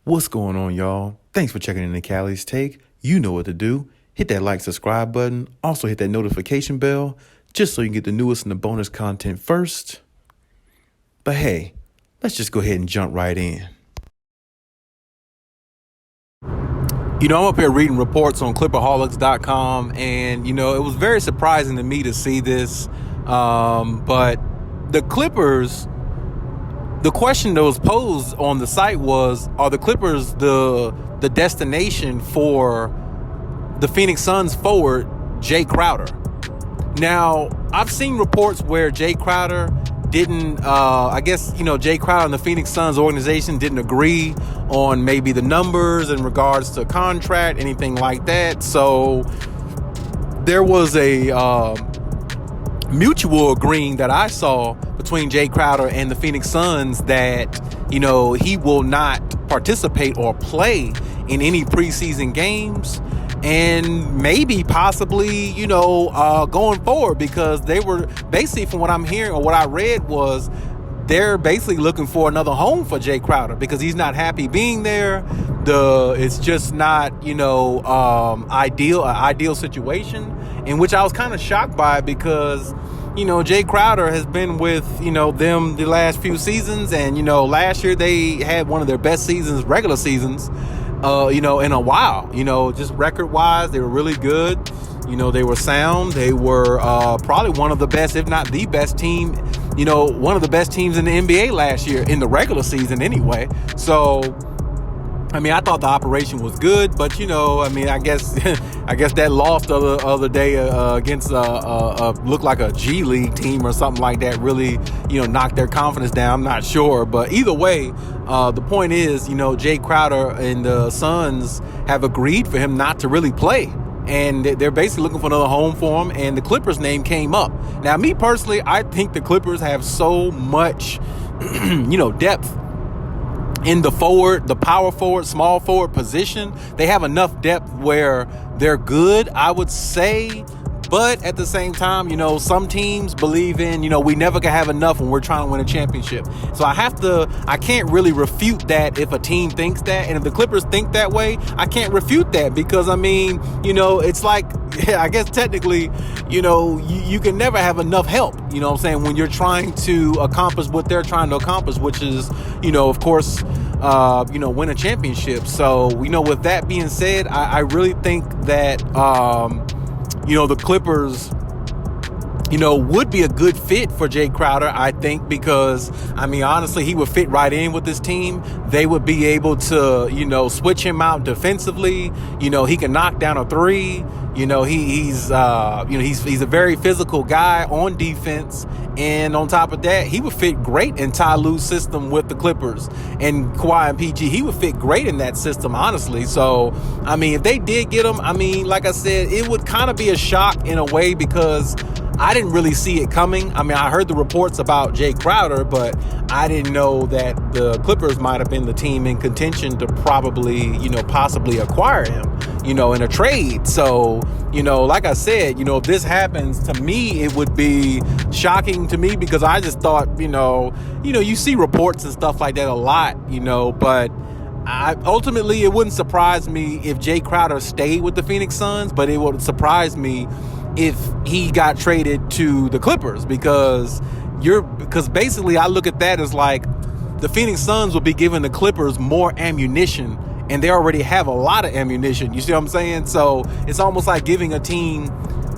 What's going on, y'all? Thanks for checking in the Khaliis Take. You know what to do. Hit that like, subscribe button. Also hit that notification bell just so you can get the newest and the bonus content first. But hey, let's just go ahead and jump right in. I'm up here reading reports on Clipperholics.com, and, it was very surprising to me to see this. But the Clippers, the question that was posed on the site was, are the Clippers the destination for the Phoenix Suns forward, Jay Crowder? Now, I've seen reports where Jay Crowder didn't, Jay Crowder and the Phoenix Suns organization didn't agree on maybe the numbers in regards to contract, anything like that. So there was a mutual agreeing that I saw between Jay Crowder and the Phoenix Suns that, he will not participate or play in any preseason games. And maybe possibly, going forward, because they were basically, from what I'm hearing or what I read, was they're basically looking for another home for Jay Crowder because he's not happy being there. It's just not, ideal situation, in which I was kind of shocked by, because Jay Crowder has been with, them the last few seasons. And, last year they had one of their best seasons, regular seasons, in a while. Just record-wise, they were really good. They were sound. They were probably one of the best, if not the best team, one of the best teams in the NBA last year in the regular season anyway. So, I thought the operation was good, but, I guess that loss the other day against looked like a G League team or something like that really, knocked their confidence down. I'm not sure. But either way, the point is, Jay Crowder and the Suns have agreed for him not to really play. And they're basically looking for another home for him. And the Clippers name came up. Now, me personally, I think the Clippers have so much, depth in the power forward, small forward position. They have enough depth where they're good, I would say. But at the same time, some teams believe in, we never can have enough when we're trying to win a championship. So I can't really refute that if a team thinks that. And if the Clippers think that way, I can't refute that, because, it's like, I guess technically, you can never have enough help, when you're trying to accomplish what they're trying to accomplish, which is, of course, win a championship. So, with that being said, I really think that, the Clippers, would be a good fit for Jay Crowder, I think, because, honestly, he would fit right in with this team. They would be able to, switch him out defensively. He can knock down a three. He's a very physical guy on defense. And on top of that, he would fit great in Ty Lue's system with the Clippers. And Kawhi and PG, he would fit great in that system, honestly. So, if they did get him, like I said, it would kind of be a shock in a way, because I didn't really see it coming. I heard the reports about Jay Crowder, but I didn't know that the Clippers might have been the team in contention to probably, possibly acquire him, in a trade. So, like I said, if this happens, to me, it would be shocking to me, because I just thought, you see reports and stuff like that a lot, but ultimately it wouldn't surprise me if Jay Crowder stayed with the Phoenix Suns, but it would surprise me if he got traded to the Clippers, because basically I look at that as like the Phoenix Suns will be giving the Clippers more ammunition, and they already have a lot of ammunition. You see what I'm saying? So it's almost like giving a team,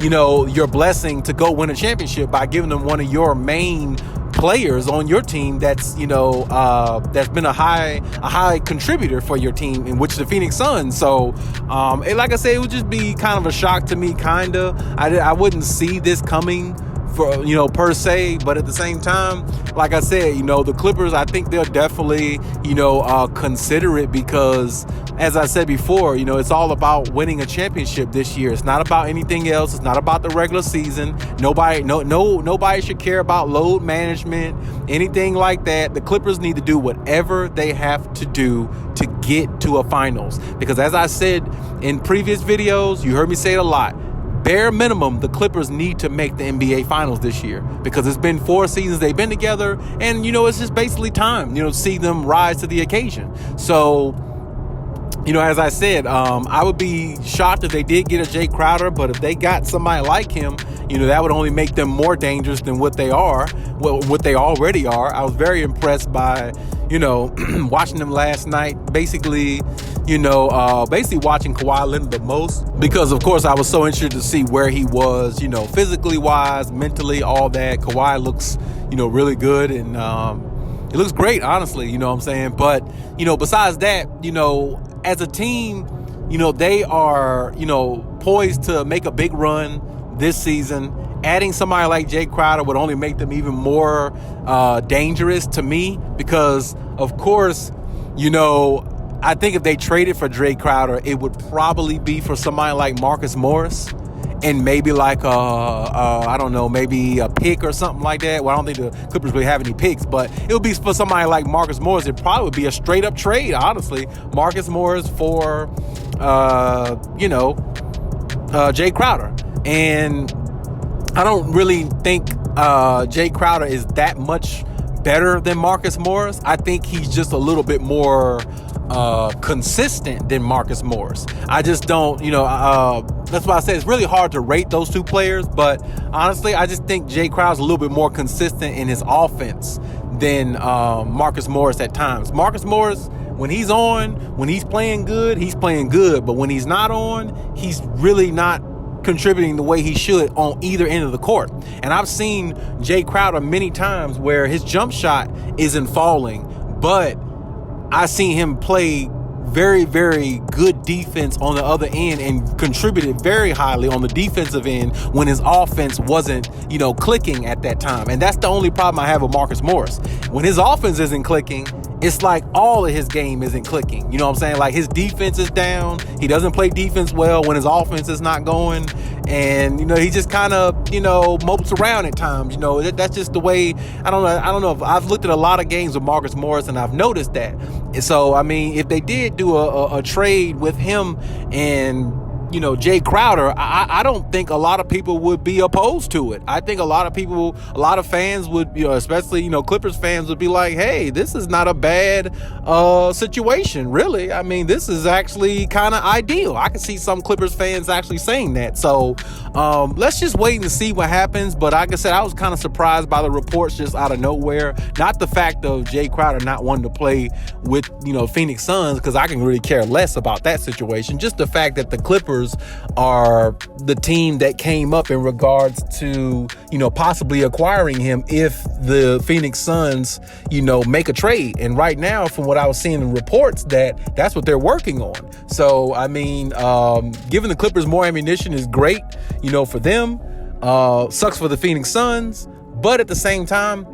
your blessing to go win a championship by giving them one of your main players on your team that's that's been a high contributor for your team, in which the Phoenix Suns. So like I said, it would just be kind of a shock to me. I wouldn't see this coming for per se, but at the same time, like I said, the Clippers, I think they'll definitely consider it, because as I said before, it's all about winning a championship this year. It's not about anything else. It's not about the regular season. Nobody should care about load management, anything like that. The Clippers need to do whatever they have to do to get to a finals, because as I said in previous videos, you heard me say it a lot, bare minimum, the Clippers need to make the NBA Finals this year, because it's been 4 seasons they've been together, and, it's just basically time, to see them rise to the occasion. So, as I said, I would be shocked if they did get a Jay Crowder, but if they got somebody like him, that would only make them more dangerous than what they are, what they already are. I was very impressed by, watching them last night. Basically watching Kawhi Leonard the most, because of course I was so interested to see where he was, physically wise, mentally, all that. Kawhi looks, really good, and it looks great, honestly, you know what I'm saying? But, besides that, as a team, they are, poised to make a big run this season. Adding somebody like Jay Crowder would only make them even more dangerous to me, because, of course, I think if they traded for Jay Crowder, it would probably be for somebody like Marcus Morris, and maybe like I don't know, maybe a pick or something like that. Well, I don't think the Clippers really have any picks, but it would be for somebody like Marcus Morris. It probably would be a straight up trade, honestly. Marcus Morris for Jay Crowder. And I don't really think Jay Crowder is that much better than Marcus Morris. I think he's just a little bit more consistent than Marcus Morris. I just don't, that's why I say it's really hard to rate those two players. But honestly, I just think Jay Crowder's a little bit more consistent in his offense than Marcus Morris at times. Marcus Morris, when he's on, when he's playing good, he's playing good. But when he's not on, he's really not contributing the way he should on either end of the court. And I've seen Jay Crowder many times where his jump shot isn't falling, but I seen him play very, very good defense on the other end and contributed very highly on the defensive end when his offense wasn't, clicking at that time. And that's the only problem I have with Marcus Morris. When his offense isn't clicking, it's like all of his game isn't clicking. You know what I'm saying? Like, his defense is down. He doesn't play defense well when his offense is not going. And, he just kind of, mopes around at times. That's just the way. I don't know if I've looked at a lot of games with Marcus Morris and I've noticed that. So, I mean, if they did do a trade with him and, Jay Crowder, I don't think a lot of people would be opposed to it. I think a lot of fans would, especially, Clippers fans would be like, hey, this is not a bad situation, really. I mean, this is actually kind of ideal. I can see some Clippers fans actually saying that. So let's just wait and see what happens. But like I said, I was kind of surprised by the reports just out of nowhere. Not the fact of Jay Crowder not wanting to play with, Phoenix Suns, because I can really care less about that situation. Just the fact that the Clippers are the team that came up in regards to, possibly acquiring him if the Phoenix Suns, make a trade. And right now, from what I was seeing in reports, that's what they're working on. So, I mean, giving the Clippers more ammunition is great, for them. Sucks for the Phoenix Suns. But at the same time,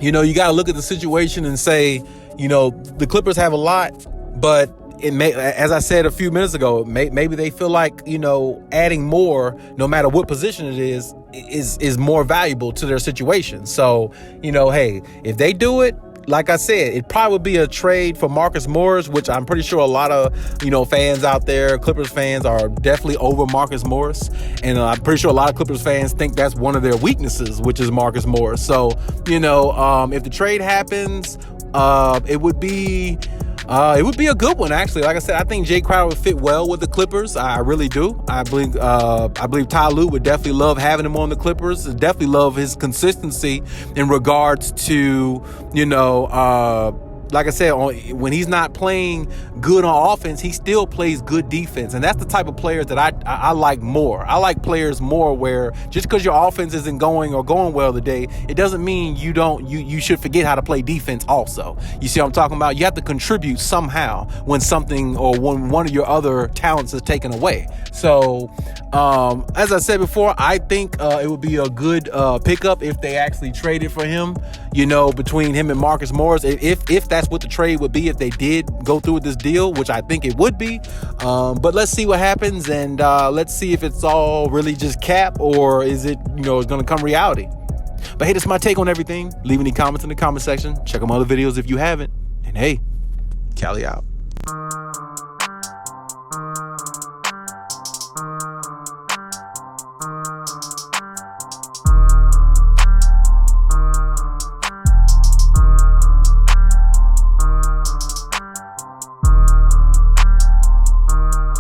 you got to look at the situation and say, the Clippers have a lot, but it may, as I said a few minutes ago, maybe they feel like, adding more, no matter what position it is more valuable to their situation. So, hey, if they do it, like I said, it probably would be a trade for Marcus Morris, which I'm pretty sure a lot of, fans out there, Clippers fans, are definitely over Marcus Morris. And I'm pretty sure a lot of Clippers fans think that's one of their weaknesses, which is Marcus Morris. So, if the trade happens, it would be a good one, actually. Like I said, I think Jay Crowder would fit well with the Clippers. I really do. I believe Ty Lue would definitely love having him on the Clippers. Definitely love his consistency in regards to, like I said, when he's not playing good on offense, he still plays good defense. And that's the type of players that I like more. I like players more where just because your offense isn't going well today, it doesn't mean you should forget how to play defense also. You see what I'm talking about? You have to contribute somehow when something or when one of your other talents is taken away. So, as I said before, I think it would be a good pickup if they actually traded for him, between him and Marcus Morris. If that's what the trade would be, if they did go through with this deal, which I think it would be. But let's see what happens, and let's see if it's all really just cap, or is it, it's going to come reality. But hey, that's my take on everything. Leave any comments in the comment section. Check out my other videos if you haven't. And hey, Khaliis out.